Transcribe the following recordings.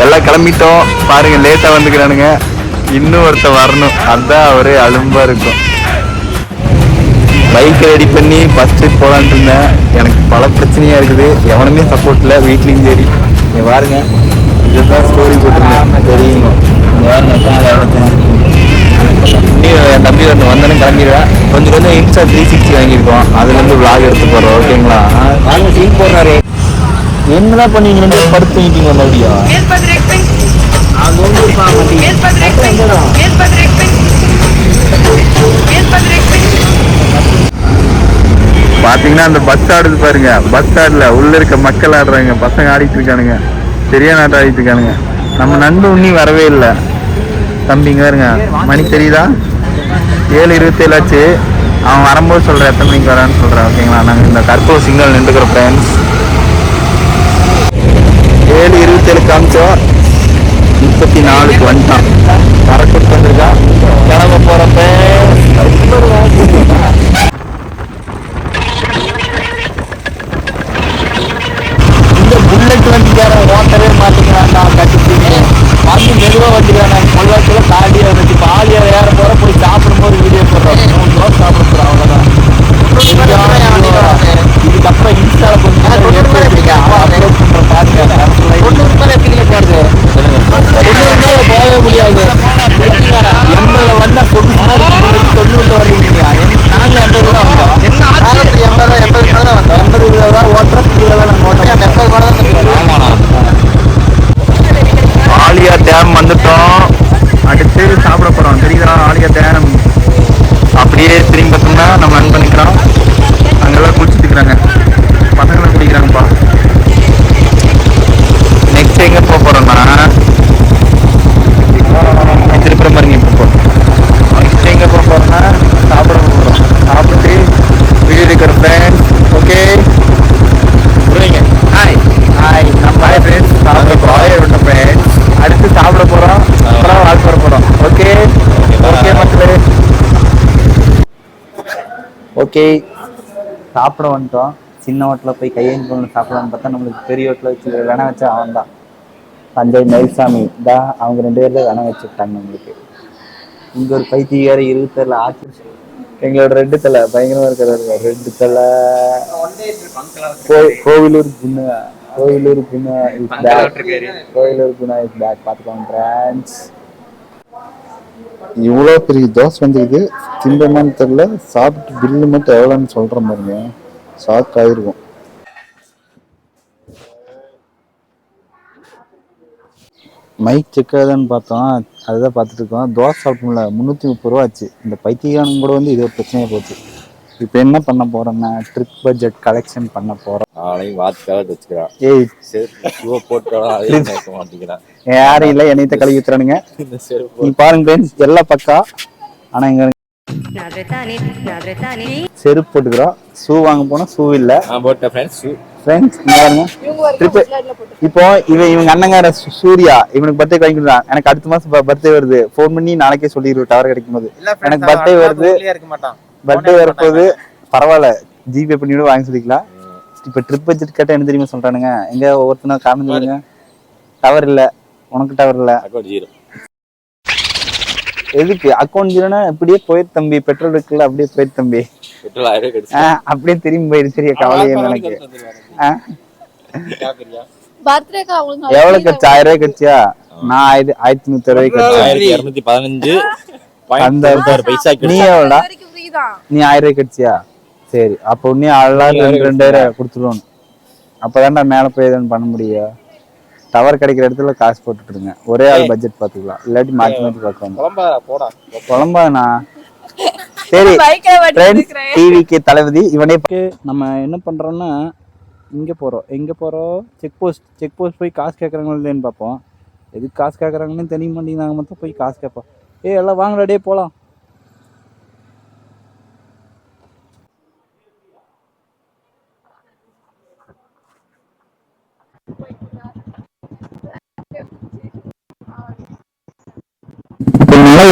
எல்லாம் கிளம்பிட்டோம் பாருங்க, லேட்டா வந்துக்கிறானுங்க. இன்னும் ஒருத்த வரணும், அதான் ஒரே அலும்பா இருக்கும். பைக் ரெடி பண்ணி ஃபர்ஸ்ட் ட்ரிப் போலான்ட்டு இருந்தேன். எனக்கு பல பிரச்சனையா இருக்குது, எவனுமே சப்போர்ட் இல்லை, வீட்லையும் சரி. நீ பாருங்க, இதுதான் ஸ்டோரி போட்டுருந்தேன் தெரியுங்க. என் தம்பி ஒன்று வந்தோன்னு கிளம்பிடுவேன். கொஞ்சம் கொஞ்சம் இன்ஸ்டா 360 வாங்கியிருக்கோம், அதுலேருந்து விளாக் எடுத்து போகிறோம். ஓகேங்களா? நாங்கள் சீன் போடுறாரு. என்னதான் பண்ணீங்க? ரெண்டு பேரும் படுத்து தூங்கிட்டீங்க மறுபடியும். பாத்தீங்கன்னா அந்த பஸ் ஆடுது பாருங்க. பஸ் ஆடல, உள்ள இருக்க மக்கள் ஆடுறாங்க. பசங்க ஆடிட்டு இருக்கானுங்க, சரியா நாட்டம் ஆடிட்டு இருக்கானுங்க. நம்ம நண்பு உன்னி வரவே இல்லை. தம்பிங்க பாருங்க, மணி தெரியுதா? 7:27 ஆச்சு. அவன் வரும்போது சொல்றேன் எத்தனை மணிக்கு வரான்னு சொல்றேன். ஓகேங்களா? நாங்கள் இந்த கற்பூர் சிக்னல் நின்றுக்கிறோம் ஃப்ரெண்ட்ஸ். 7:27 காமிச்சோம், 34க்கு வந்துட்டான். கரெக்ட் வந்துருக்கான். கிளம்ப போறப்ப இந்த புல்லட் வண்டிக்கார ஓட்டவே மாட்டேங்கிறான்டா. கட்டிட்டு வந்து மெதுவாக வண்டிக்கான பொள்ளாச்சியில தாண்டியா வந்துச்சு. பாலியா வேற போற போய் சாப்பிடும்போது வீடியோ போடுறோம். 3 தோசை சாப்பிட போறோம், அவ்வளோதான். இதுக்கப்புறம் இன்ஸ்டால கொஞ்சம் அப்லோட் பண்ற பாருங்க. போகவே முடியாது. 80 வந்தா 90 வரீங்க. நாங்கள் 80 தான் வந்தோம். 80 தான் ஓட்டுறோம். ஆலியா டேம் வந்துட்டோம். அடுத்து சாப்பிட போறோம். தெரியுதா? ஆலியா டேம் அப்படியே திரும்பி பார்த்தோம்னா நம்ம ரன் பண்ணிக்கிறோம். அங்கெல்லாம் குளிச்சுட்டு இருக்கிறாங்க, பசங்களை குடிக்கிறாங்கப்பா. நெக்ஸ்ட் எங்க போக போறோம்னா திருப்புற மாதிரி போகிறோம். நெக்ஸ்ட் எங்க போக போறோம்னா சாப்பிட போகிறோம். சாப்பிட்டு வீடியோ இருக்கிற ஃப்ரெண்ட்ஸ். ஓகே புரியுங்க. ஹாய் ஹாய், நம்ம ஹாய் ஃப்ரெண்ட்ஸ். சாப்பிட போகிறோம் ஃப்ரெண்ட்ஸ். அடுத்து சாப்பிட போகிறோம், அப்புறம் வாக் பண்ண போகிறோம். ஓகே ஓகே மக்களே. ஓகே சாப்பிட வந்துட்டோம். சின்ன ஹோட்டலில் போய் கையேந்து பொண்ணு சாப்பிடலான்னு பார்த்தா நம்மளுக்கு பெரிய ஹோட்டலில் வச்சு வேணா வச்சா அவன் தான் தஞ்சை மயில்சாமி தான். அவங்க 2 பேர்ல வேணா வச்சுக்கிட்டாங்க நம்மளுக்கு. இங்க ஒரு பைத்தியார 20 ஆச்சு. எங்களோட ரெட்டு தலை பயங்கரமா இருக்கிறாரு. ரெட்டு தலை Kovilur Guna. Kovilur Guna is back. Kovilur Guna is back. பார்த்துக்கோங்க ஃப்ரெண்ட்ஸ். இவ்வளோ பெரிய தோசை வந்துருக்கு. திண்டமான்னு தெரியல. சாப்பிட்டு பில்லு மட்டும் எவ்வளோன்னு சொல்கிற பாருங்க, ஷாக் ஆகிருக்கும். மைக் செக் ஆகுதான்னு பார்த்தோம், அதுதான் பார்த்துட்டு இருக்கோம். தோசை சாப்பிட்டோம்ல 330 ரூபா ஆச்சு. இந்த பைத்தியம் கூட வந்து இது ஒரு பிரச்சனையாக போச்சு. இப்போ என்ன பண்ண போறோம்னா ட்ரிப் பட்ஜெட் கலெக்ஷன் பண்ண போறோம். யாரும் இல்லை, என்னைத்த கழுவி ஊத்துறானுங்க. நீ பாருங்க ஃப்ரெண்ட்ஸ், எல்லாம் பக்கா. ஆனா இங்க செருப்பு போட்டுக்கிறோம். ஷூ வாங்க போனா ஷூ இல்ல. ஃப்ரெண்ட்ஸ் பாருங்க. இப்போ இவங்க அண்ணங்கார சூர்யா இவனுக்கு பர்த்டே வாங்கி கொடுத்தான். எனக்கு அடுத்த மாசம் பர்த்டே வருது. ஃபோன் பண்ணி நாளைக்கே சொல்லிடுவோம் டவர் கிடைக்கும் போது. எனக்கு பர்த்டே வருது, பர்த்டே வரப்போது. பரவாயில்ல, ஜிபே பண்ணிவிட வாங்கி சொல்லிக்கலாம். இப்ப ட்ரிப் பட்ஜெட் கேட்டா என்ன தெரியுமா சொல்றானுங்க? எங்க ஒவ்வொருத்தனா காரணம் சொல்லுங்க. டவர் இல்ல, உனக்கு டவர் இல்ல. எதுக்கு அக்கௌண்ட் ஜீரோனா? இப்படியே போயிட்டு தம்பி, பெட்ரோல் இருக்குல்ல, அப்படியே போயிட்டு தம்பி. அப்படியே திரும்பி போயிரு. சரியா? கவலையே எனக்கு. எவ்வளவு கட்சி? 1000 ரூபாய் கட்சியா? நான் 1360 கட்சி. நீ எவ்வளோடா? நீ 1000 ரூபாய் கட்சியா? சரி, அப்போ நீ 2000 கொடுத்துருவோம். அப்பதான்டா மேல போய் எதுவும் பண்ண முடியும். டவர் கிடைக்கிற இடத்துல காசு போட்டுட்டு இருங்க. ஒரே ஆள் பட்ஜெட் பாத்துக்கலாம், இல்லாட்டி மாத்தி மாத்தி பார்க்கணும். குழம்பாண்ணா. சரி டிவிக்கு தளபதி இவனே. நம்ம என்ன பண்றோம்னா இங்க போறோம். எங்க போறோம்? செக் போஸ்ட் போய் காசு கேட்கறாங்களா இல்லைன்னு பார்ப்போம். எதுக்கு காசு கேட்கறாங்கன்னு தெரிய மாட்டேங்குது. நாங்க மட்டும் போய் காசு கேட்போம். எல்லாம் வாங்கடா டே போலாம்.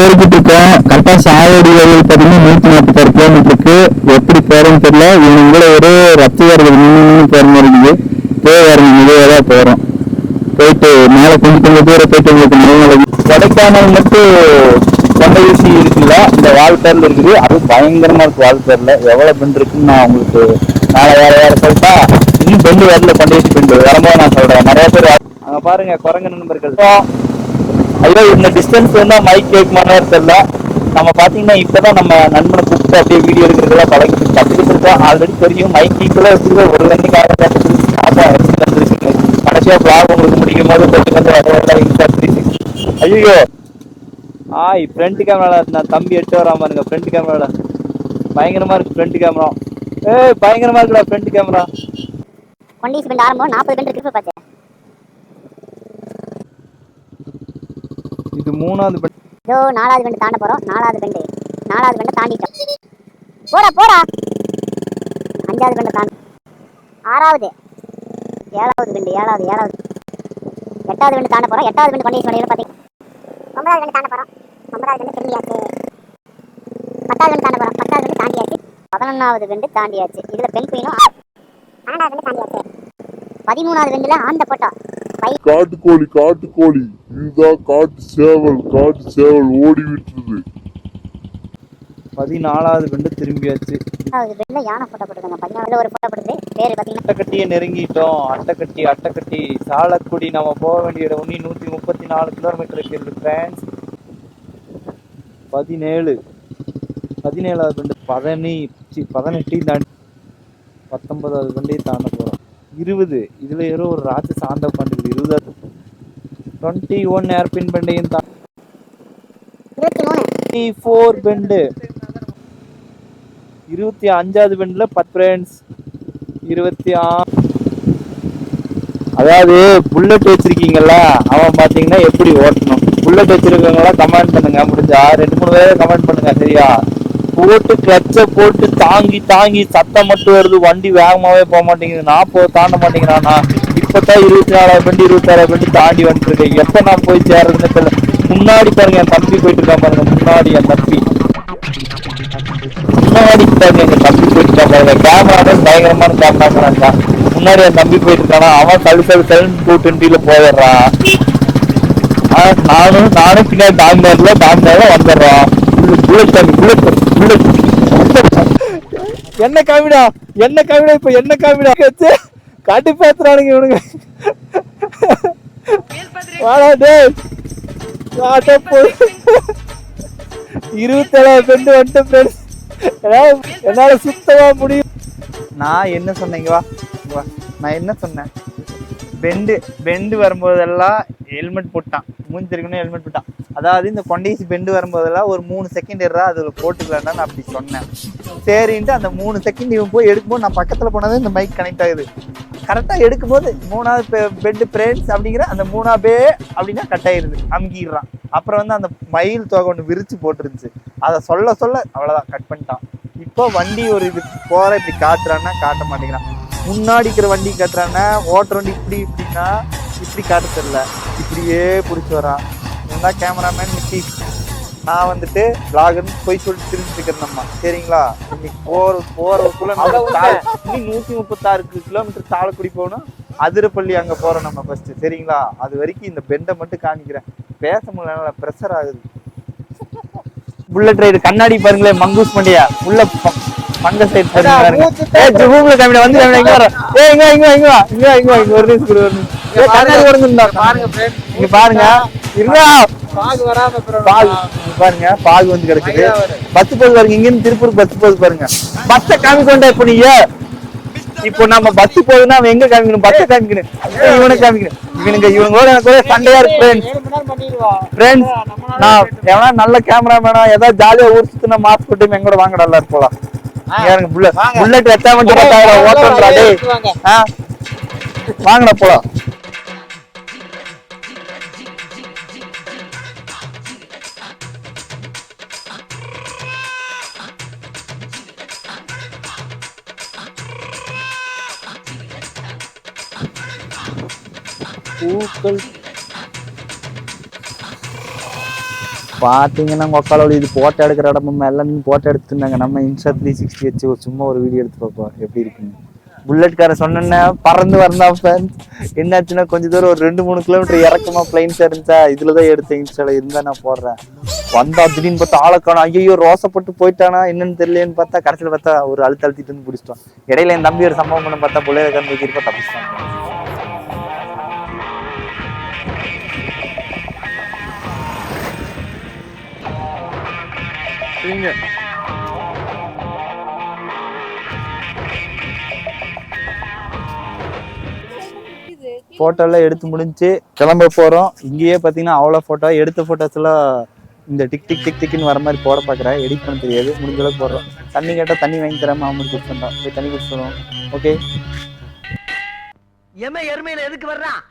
ஏறிக்கிட்டு இருக்கோம். கரெக்டா சாயடி வழியில் பார்த்தீங்கன்னா 146 கிலோமீட்டருக்கு. எப்படி போறோம்னு தெரியல. இவங்க ஒரு ரத்து வருது, நின்று போற மாதிரி இருக்குது. போய் வரணும், மெதுவாக தான் போறோம். போயிட்டு மேலே கொஞ்சம் தூரம் போயிட்டு உங்களுக்கு கொடைக்கானல் மட்டும் கொண்ட ஊசி இருக்குல்ல, இந்த வால்பேர்ல இருக்குது. அது பயங்கரமா இருக்கு. வால்பேர்ல எவ்வளவு பெண்ட் இருக்குன்னு நான் உங்களுக்கு நாளை வேற சொல்லிட்டா. இன்னும் பெண்டு வரல, கொண்ட ஊசி பெண்டு வரும்போது நான் சொல்றேன். நிறைய பேர் அங்க பாருங்க குரங்கு நண்பர்கள். ஐயோ இந்த டிஸ்டன்ஸ் வந்தா மைக் கேட்குமானே தெரியல. நம்ம பாத்தீங்கன்னா இப்பதான் நம்ம நண்பனை கூப்பிட்டு அப்படியே வீடியோ எடுக்கிறதுலாம் கத்துக்கிட்டு இருக்கோம். ஆல்ரெடி தெரியும் மைக் ஈக்குவலா இருக்குது. ஒரு லண்ணிக்காக வந்துருக்கு. கடைசியா பிளாக் உங்களுக்கு முடிக்கும் போது கொஞ்சம் கொஞ்சம் ஐயோ ஃப்ரண்ட் கேமரா நான் தம்பி எட்டு வராம பாருங்க. ஃப்ரண்ட் கேமரால பயங்கரமா இருக்கு. ஃப்ரண்ட் கேமரா பயங்கரமா இருக்குடா ஃப்ரண்ட் கேமரா. கொண்டீஸ் பெண்ட் ஆரம்பம் 40 பெண்ட் இருக்கு பாத்தேன். இது 3வது பெண்ட். இதோ 4வது பெண்ட் தாண்ட போறோம். 4வது பெண்ட் தாண்டிட்டோம். போடா 5வது பெண்ட் தாண்டி 6வது 7வது பெண்ட் 8வது பெண்ட் தாண்ட போறோம். 8வது பெண்ட் கொண்டீஸ் பெண்ட் பாத்தீங்க. 9வது பெண்ட் தாண்ட போறோம். 9வது பெண்ட் திரும்பியாச்சு. 10வது பெண்ட் தாண்ட போறோம். 10வது பெண்ட் தாண்டியாச்சு. 11வது பெண்ட் தாண்டியாச்சு. இதுல பெண் குயினும் 12வது பெண்ட் தாண்டியாச்சு. 13வது பெண்ட்ல ஆந்த போட்டோ காட்டுக்கோழி இதுதான் காட்டு சேவல் ஓடி விட்டுருது. 14வது பெண்டு திரும்பியாச்சு. 14வது பெண்ட்ல யானை போட்டோ போட்டுருக்காங்க. 14வது ஒரு போட்டோ போட்டுது. பேரு பாத்தீங்கன்னா அட்டைக்கட்டியை நெருங்கிட்டோம். அட்டைக்கட்டி சாலக்குடி. நம்ம போக வேண்டிய இடம் 134 கிலோமீட்டர் இருக்கு ஃப்ரெண்ட்ஸ். 17வது பெண்டு 18 தாண்டி 19வது பெண்டை தாண்ட போறோம். 20 இதுல ஏதோ ஒரு ராட்ச சாந்த உட்காந்துருக்கு. 20வது 21 ஏர்பின் பெண்டையும் 24 பெண்டு. 25வது பெண்ட்ல 10 ஃப்ரெண்ட்ஸ். 26 அதாவது புல்லட் வச்சிருக்கீங்கல்ல, அவன் பாத்தீங்கன்னா எப்படி ஓட்டணும். புல்லட் வச்சிருக்கவங்களா கமெண்ட் பண்ணுங்க. முடிஞ்சா 2-3 பேரை கமெண்ட் பண்ணுங்க சரியா. போட்டு கிளச்ச போட்டு தாங்கி சத்தம் மட்டும் வருது. வண்டி வேகமாவே போக மாட்டேங்குது. 40 தாண்ட மாட்டேங்கிறானா. இப்பதான் 24வது பெண்டு 26வது பெண்டு தாண்டி வந்துட்டு இருக்கேன். எப்ப நான் போய் சேர்றதுன்னு தெரியல. முன்னாடி பாருங்க என் தம்பி போயிட்டு இருக்கான் பாருங்க. முன்னாடி என் தம்பி பாருங்க. எங்க தம்பி போயிட்டு இருக்கான் பாருங்க. கேமராமேன் பயங்கரமான கேமராமேன் தான். முன்னாடி என் தம்பி போயிட்டு இருக்கானா. அவன் கழுசல் 220ல போயிடுறான். நானும் பின்னாடி டாமினர்ல வந்துடுறான். என்ன காமிடா இப்ப என்ன காமிடா காட்டி பேசுறானுங்க இவனுங்க. வாடா டேய் 27வது பெண்டு வந்துட்டு ஃப்ரெண்ட்ஸ். என்னால சுத்தமா முடியும். நான் என்ன சொன்னீங்க வா நான் என்ன சொன்னேன். பெண்டு வரும்போதெல்லாம் ஹெல்மெட் போட்டான். மூஞ்சிருக்கணும் ஹெல்மெட் போட்டான். அதாவது இந்த கொண்டேசி பெண்டு வரும்போதெல்லாம் ஒரு 3 செகண்ட் அதுல போட்டுக்கலான்னு நான் அப்படி சொன்னேன். சரின்ட்டு அந்த 3 செகண்ட் இவன் போய் எடுக்கும்போது நான் பக்கத்துல போனது இந்த மைக் கனெக்ட் ஆகுது. கரெக்டா எடுக்கும்போது 3வது பெண்டு ஃப்ரெண்ட்ஸ் அப்படிங்கிற அந்த 3ஆவே அப்படின்னா கட் ஆயிருது. அமுக்கிடுறான். அப்புறம் அந்த மயில் தொகை ஒன்று விரிச்சு போட்டுருந்துச்சு. அதை சொல்ல அவ்வளவுதான் கட் பண்ணிட்டான். இப்போ வண்டி ஒரு இது போற இப்படி காட்டுறான்னா காட்ட மாட்டேங்கிறான். முன்னாடி இருக்கிற வண்டி காட்டுறான்னா ஓட்டுற வண்டி இப்படின்னா இப்படி காட்ட தெரியல. இப்படியே பிடிச்சி வரான். இருந்தா கேமராமேன் நிக்கி. நான் வந்துட்டு விளாகர்னு போய் சொல்லிட்டு திரும்பிட்டு இருக்கிறேன் நம்ம. சரிங்களா. இன்னைக்கு போறதுக்குள்ள 136 கிலோமீட்டர் சாலக்குடி போகணும். அதிரப்பள்ளி அங்க போறோம் நம்ம ஃபர்ஸ்ட். சரிங்களா. அது வரைக்கும் இந்த பெண்டை மட்டும் காணிக்கிறேன். பேச முடியல, ப்ரெஷர் ஆகுது. புல்லட் ரைடு கண்ணாடி பாருங்களேன். மங்கூஸ் மண்டியா உள்ள பங்க சைடு பாருங்க. ஜூம்ல காமிடா வந்து இங்க வர. இங்க ஒரு நிமிஷம் கண்ணாடி ஓடுங்க பாருங்க फ्रेंड्स. இங்க பாருங்க இருடா. பாகு வராம பாருங்க. பாகு வந்து கிடக்குது. பஸ் போகுது பாருங்க. இங்க இருந்து திருப்பூர் பஸ் போகுது பாருங்க. பஸ்ஸை காமிக்கொண்டா இப்ப நீ இப்போ நம்ம பஸ் போகுதுன்னா அவன் எங்க காமிக்கணும். பஸ்ஸை காமிக்கணும். இவனை காமிக்கணும். இவங்களோட எனக்கு சண்டையா இருக்கு ஃப்ரெண்ட்ஸ். நான் எவனா நல்ல கேமராமேனா ஏதாவது ஜாலியா ஊர் சுத்தின மாஸ்க் போட்டு எங்கூட வாங்கடா எல்லாரும் போலாம். புல்லட் எத்தா மட்டும் ஓட்டுறா டேய். வாங்கடா போலாம். பூக்கள் பாத்தீங்கன்னா உக்காலோட இது போட்டோ எடுக்கிற இடமும் எல்லாம் போட்டோ எடுத்துருந்தாங்க. நம்ம இன்ஸ்டா 360 வச்சு சும்மா ஒரு வீடியோ எடுத்து பார்ப்போம் எப்படி இருக்குன்னு. புல்லட் கார சொன்ன பறந்து வந்தான். என்னாச்சுன்னா கொஞ்ச தூரம் ஒரு 2-3 கிலோமீட்டர் இறக்கமா பிளைன்ஸ் இருந்துச்சா, இதுலதான் எடுத்தேன். இன்ஸ்டால இருந்தா நான் போடுறேன். வந்தா திடீர்னு பார்த்தா ஆளக்கானா, ஐயோ ரோசப்பட்டு போயிட்டானா என்னன்னு தெரியலன்னு பார்த்தா கடைசியில பார்த்தா ஒரு அழுத்திட்டு வந்து பிடிச்சிட்டான். இடையில என் தம்பி ஒரு சம்பவம் பண்ண பார்த்தா புள்ளைய கண்டு இருப்பா தப்பிச்சிட்டான். போட்டோ எல்லாம் எடுத்து முடிஞ்சு கிளம்ப போறோம். இங்கேயே பாத்தீங்கன்னா அவ்வளவு போட்டோ எடுத்த போட்டோஸ் எல்லாம் இந்த டிக் டிக் டிக் டிக்னு வர மாதிரி போட பாக்குறேன். எடிட் பண்ண தெரியாது. முடிஞ்ச அளவுக்கு போடுறோம். தண்ணி கேட்டா தண்ணி வாங்கி தராம அவன் குடிச்சுட்டா. போய் தண்ணி குடிச்சிடுவோம். ஓகே. எருமையில எதுக்கு வர்றான்?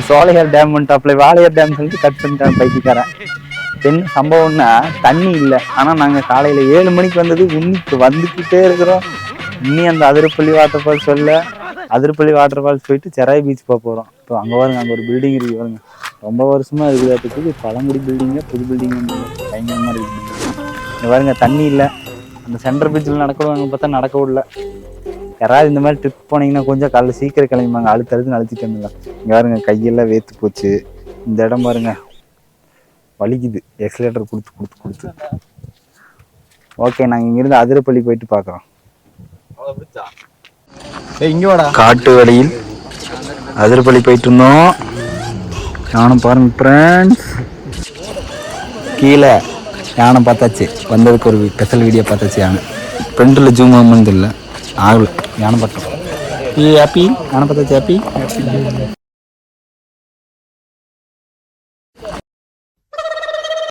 சோலையார் டேம் டாப்ல வாளையார் டேம் சொல்லிட்டு கட் பண்ணிட்டான் பைத்தியக்காரன். என்ன சம்பவம்னா தண்ணி இல்லை. ஆனா நாங்க காலையில 7 மணிக்கு வந்தது இன்னைக்கு வந்துக்கிட்டே இருக்கிறோம். இன்னி அந்த Athirappilly water falls Athirappilly water falls போயிட்டு செராய் பீச் போறோம். இப்போ அங்க பாருங்க, அங்க ஒரு பில்டிங் இருக்கு பாருங்க. ரொம்ப வருஷமா இருக்குது. பழங்குடி பில்டிங்க, புது பில்டிங் பயங்கரமா இருக்கு. இங்க பாருங்க தண்ணி இல்லை. அந்த சென்ட்ரல் பீச்சில் நடக்கணும் பார்த்தா நடக்க விடல. யாராவது இந்த மாதிரி ட்ரிப் போனீங்கன்னா கொஞ்சம் காலைல சீக்கிரம் கிளம்பிப்பாங்க. அழுத்திட்டு வந்துடலாம். இங்கே பாருங்க கையெல்லாம் வேத்து போச்சு. இந்த இடம் பாருங்க வலிக்குது. எக்ஸலேட்டர் கொடுத்து. ஓகே, நாங்கள் இங்கிருந்து அதிரப்பள்ளி போயிட்டு பார்க்குறோம். காட்டு வழியில் அதிரப்பள்ளி போயிட்டு இருந்தோம். நானும் பாருங்க ஃப்ரெண்ட்ஸ். கீழே யானை பார்த்தாச்சு. வந்ததுக்கு ஒரு ஸ்பெஷல் வீடியோ பார்த்தாச்சு. யானை ஃப்ரெண்டில் ஜூம் ஆகும்போது இல்லை ஆகல. யானை பார்த்தோம். ஹாப்பி யானை பார்த்தாச்சு. ஹாப்பி.